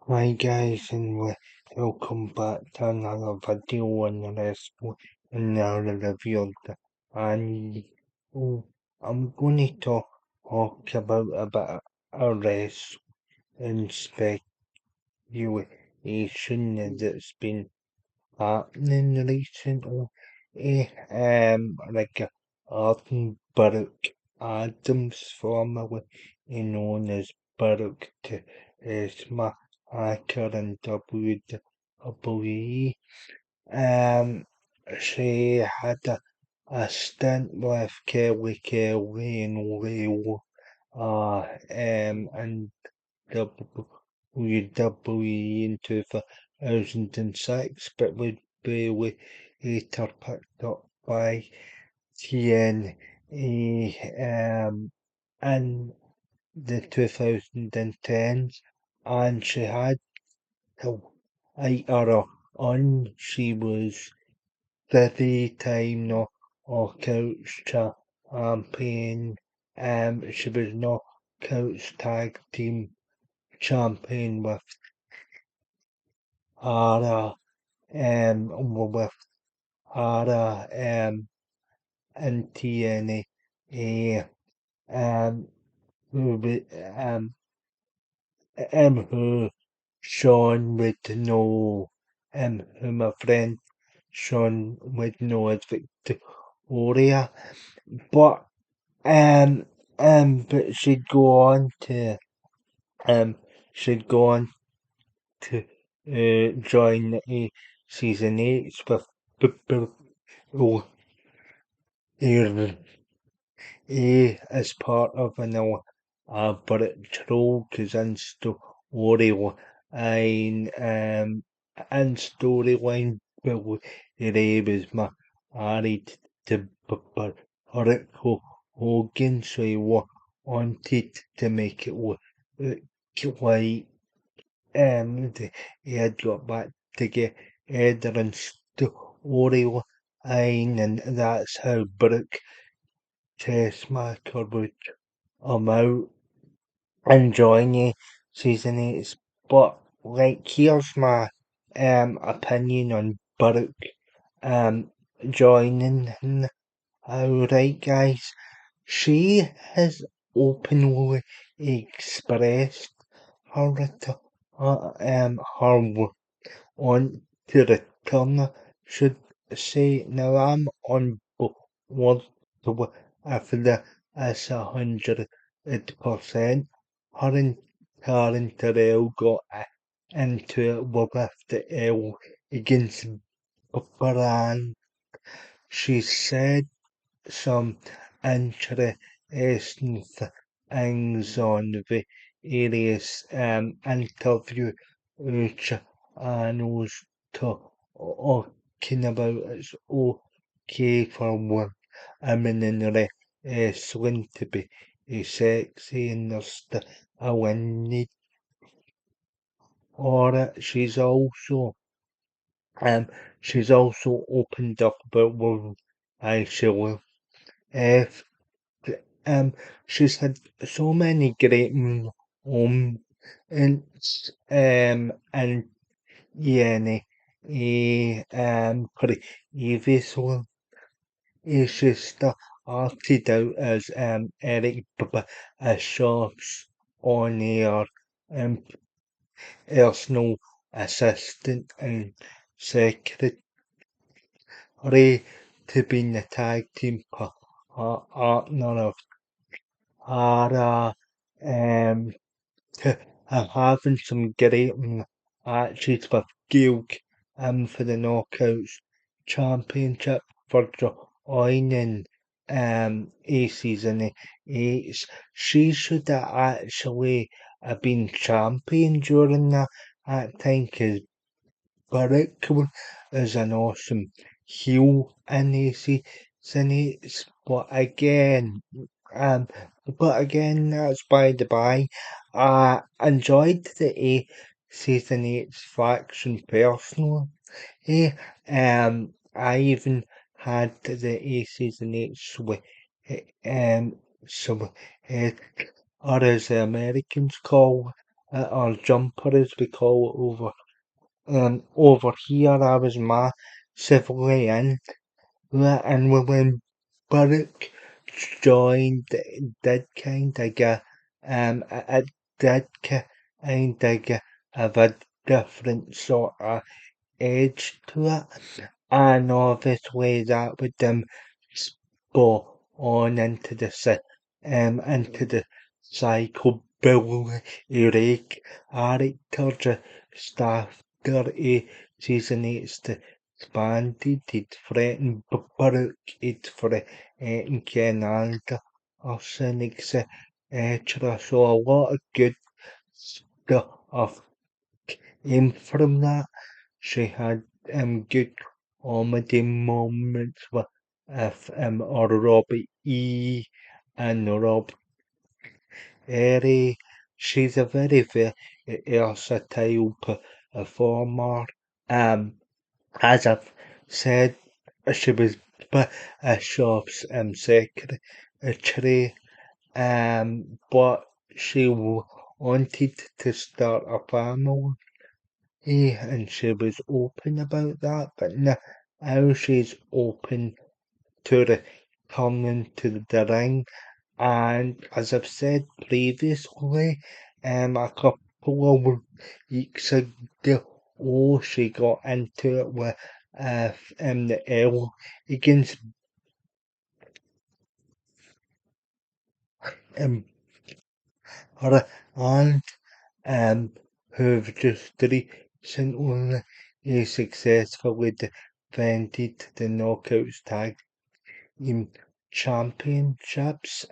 Hi guys, and welcome back to another video on this another review. And oh, I'm going to talk about a bit of race and speculation that's been happening recently. Like Arden Burke Adams, formerly known as Burke, is my hacker in WWE. Um, she had a stint with Kelly and Leo, and WWE in 2006, but would be later picked up by TNA in the 2010s, and she had till later on she was the three-time Knockouts champion. She was Knockouts Tag Team champion with Ara, with Ara, and TNA, um, who, who Sean would know, who my friend Sean would know as Victoria, but, but um, she'd go on to, join the season 8 with oh, as part of an virtual in storyline and storyline Bill Ray was married to Rick Hogan, so he wanted to make it look like he had got back together and storyline, and that's how Brooke Chessmaker would come out enjoying season 8. But like here's my opinion on Brooke joining. Alright guys, she has openly expressed her her want to return. Should say now I'm on board after as 100%. Her and Karen Terrell got into it with the L against Brand. She said some interesting things on various interview channels talking about it's okay for women in wrestling to be sexy and there's still a need for it. She's also opened up about women actually. If she's had so many great moments and yeah, previously she started out as Eric Bishop's on air personal assistant and secretary to being the tag team partner of Ara, to having some great matches with Gilg for the Knockouts Championship for joining a season 8. She should have actually been champion during that time because Barrick is an awesome heel in the season 8. Um, but again, that's by the by. I enjoyed the season 8's faction personally. I even had the season 8 um, so, or as the Americans call or jumper as we call it over here. I was massively into it, and when Brooke joined, it did kind of get it did kind of get a different sort of edge to it. And obviously that would go on into the psychobilly character just after season eight's disbanded. He'd threatened Brooke, he'd threatened Ken Anderson, etc. So a lot of good stuff came from that. She had good comedy moments with or Robbie E and Rob Airy. She's a very versatile performer. Um, as I've said, she was Bishop's secretary, but she wanted to start a family. And she was open about that, but now she's open to returning to the ring. And as I've said previously, a couple of weeks ago, she got into it with the L against um, her aunt, who've just recently successfully defended the Knockouts Tag Team Championships.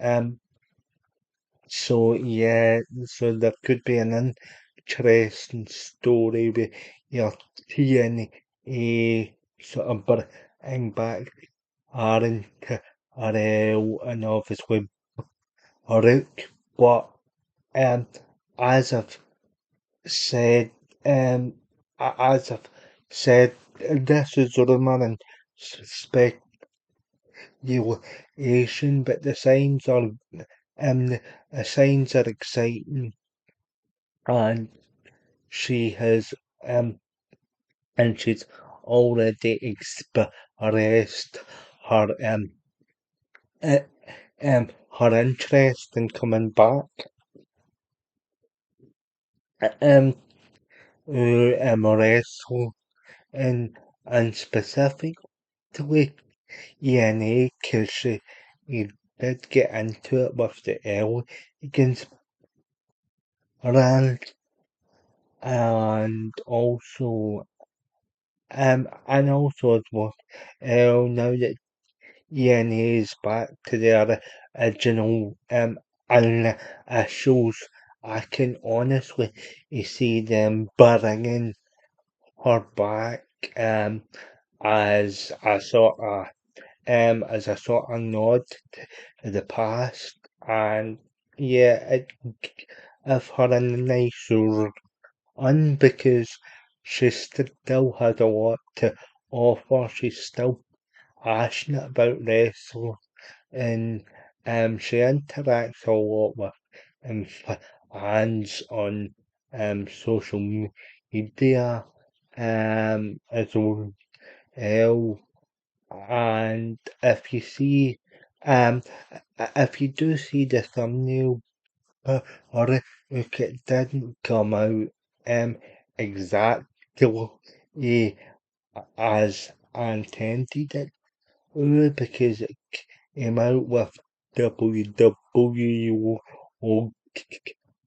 So yeah, so there could be an interesting story with your TNA sort of bring back Aaron Terrell and obviously Rook, but um, as I've said, um, as I've said, this is rumor and speculation, but the signs are exciting, and she has um, and she's already expressed her uh, her interest in coming back. Um, wrestle and specifically ENA because he did get into it with the L against Rand and also as well now that ENA is back to their original initials, I can honestly see them bringing her back as a sort of nod to the past, and yeah, it give her a nice run because she still has a lot to offer. She's still passionate about wrestling, and she interacts a lot with fans on social media as well. And if you do see the thumbnail, or if it didn't come out exactly as intended it would, because it came out with WWO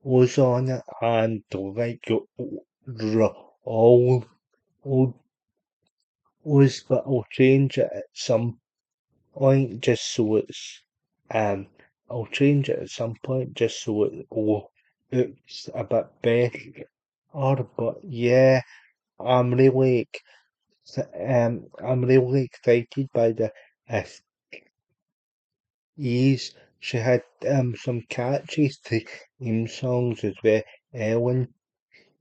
was on it, and like all was, but I'll change it at some point just so um I'll change it at some point just so it's a bit better. But yeah, I'm really I'm really excited by the uh, ease. She had some catchy theme songs as well. Ellen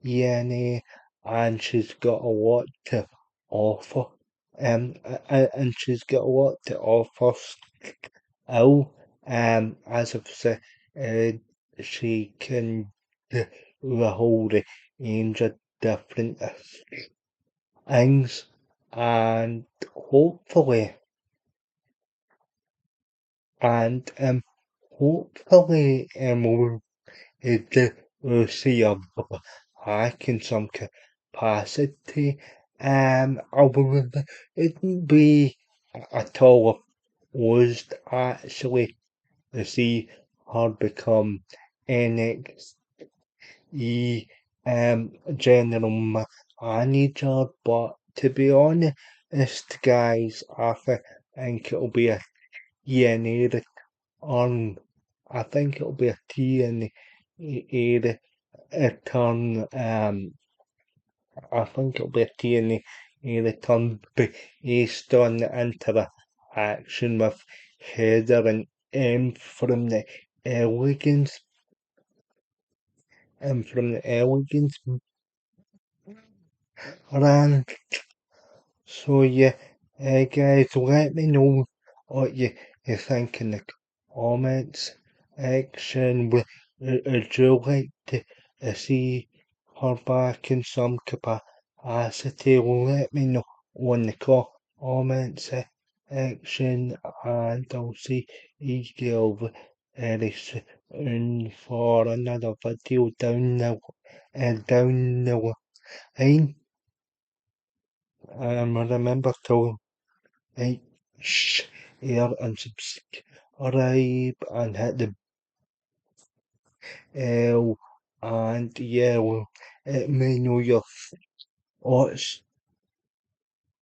ENA, and she's got a lot to offer. And she's got a lot to offer still. As I've said, she can the whole range of different things, and hopefully, and hopefully, we'll see back in some capacity. I wouldn't be at all opposed actually to see her become NXT general manager, but to be honest, guys, think it'll be a TNA return. I think it'll be a TNA return. I think it'll be a TNA return based on the interaction with Heather and from the elegance brand. So yeah, guys, let me know what you think in the comments section. Would you like to see her back in some capacity? Let me know on the comments section, and I'll see you all very soon for another video down the line. Remember to like, share and subscribe and hit the bell, and yeah, well, let me know your thoughts